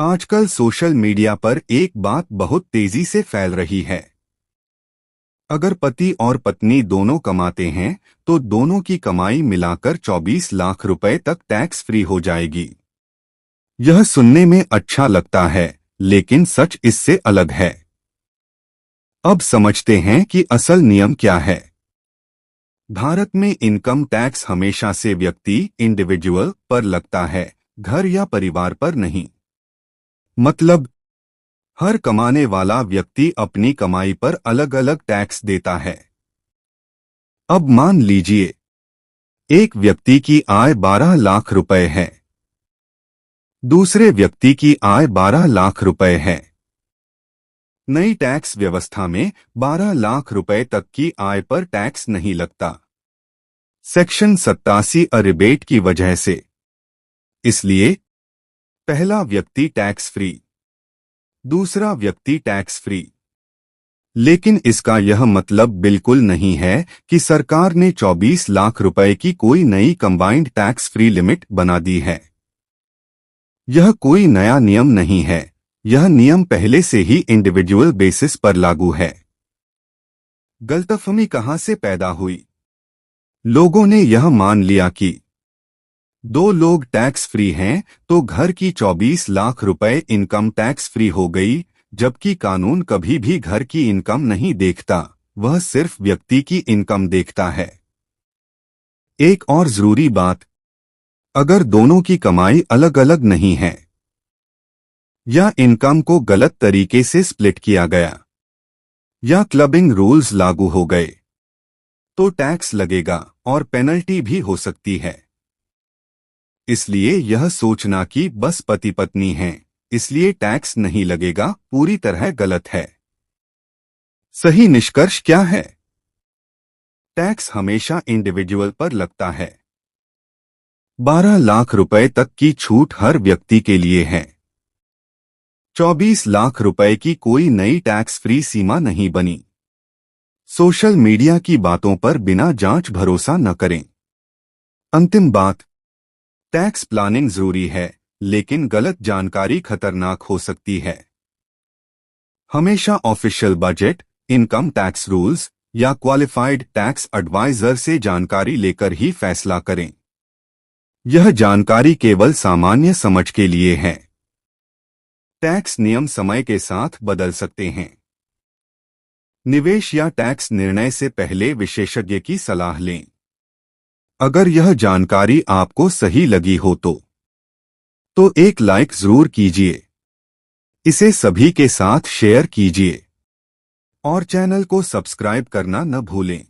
आजकल social media पर एक बात बहुत तेजी से फैल रही है। अगर पति और पत्नी दोनों कमाते हैं तो दोनों की कमाई मिलाकर 24 लाख रुपए तक टैक्स फ्री हो जाएगी। यह सुनने में अच्छा लगता है, लेकिन सच इससे अलग है। अब समझते हैं कि असल नियम क्या है। भारत में इनकम टैक्स हमेशा से व्यक्ति इंडिविजुअल पर लगता है, घर या परिवार पर नहीं। मतलब हर कमाने वाला व्यक्ति अपनी कमाई पर अलग अलग टैक्स देता है। अब मान लीजिए एक व्यक्ति की आय 12 लाख रुपए है, दूसरे व्यक्ति की आय 12 लाख रुपए है। नई टैक्स व्यवस्था में 12 लाख रुपए तक की आय पर टैक्स नहीं लगता, सेक्शन 87 रिबेट की वजह से। इसलिए पहला व्यक्ति टैक्स फ्री, दूसरा व्यक्ति टैक्स फ्री। लेकिन इसका यह मतलब बिल्कुल नहीं है कि सरकार ने 24 लाख रुपए की कोई नई कंबाइंड टैक्स फ्री लिमिट बना दी है। यह कोई नया नियम नहीं है, यह नियम पहले से ही इंडिविजुअल बेसिस पर लागू है। गलतफहमी कहां से पैदा हुई? लोगों ने यह मान लिया कि दो लोग टैक्स फ्री हैं तो घर की 24 लाख रुपए इनकम टैक्स फ्री हो गई, जबकि कानून कभी भी घर की इनकम नहीं देखता, वह सिर्फ व्यक्ति की इनकम देखता है। एक और जरूरी बात, अगर दोनों की कमाई अलग अलग नहीं है या इनकम को गलत तरीके से स्प्लिट किया गया या क्लबिंग रूल्स लागू हो गए तो टैक्स लगेगा और पेनल्टी भी हो सकती है। इसलिए यह सोचना कि बस पति पत्नी हैं इसलिए टैक्स नहीं लगेगा पूरी तरह गलत है। सही निष्कर्ष क्या है? टैक्स हमेशा इंडिविजुअल पर लगता है। 12 लाख रुपए तक की छूट हर व्यक्ति के लिए है। 24 लाख रुपए की कोई नई टैक्स फ्री सीमा नहीं बनी। सोशल मीडिया की बातों पर बिना जांच भरोसा न करें। अंतिम बात, टैक्स प्लानिंग जरूरी है, लेकिन गलत जानकारी खतरनाक हो सकती है। हमेशा official budget, income tax rules या क्वालिफाइड टैक्स एडवाइजर से जानकारी लेकर ही फैसला करें। यह जानकारी केवल सामान्य समझ के लिए है। टैक्स नियम समय के साथ बदल सकते हैं। निवेश या टैक्स निर्णय से पहले विशेषज्ञ की सलाह लें। अगर यह जानकारी आपको सही लगी हो तो एक लाइक जरूर कीजिए, इसे सभी के साथ शेयर कीजिए और चैनल को सब्सक्राइब करना न भूलें।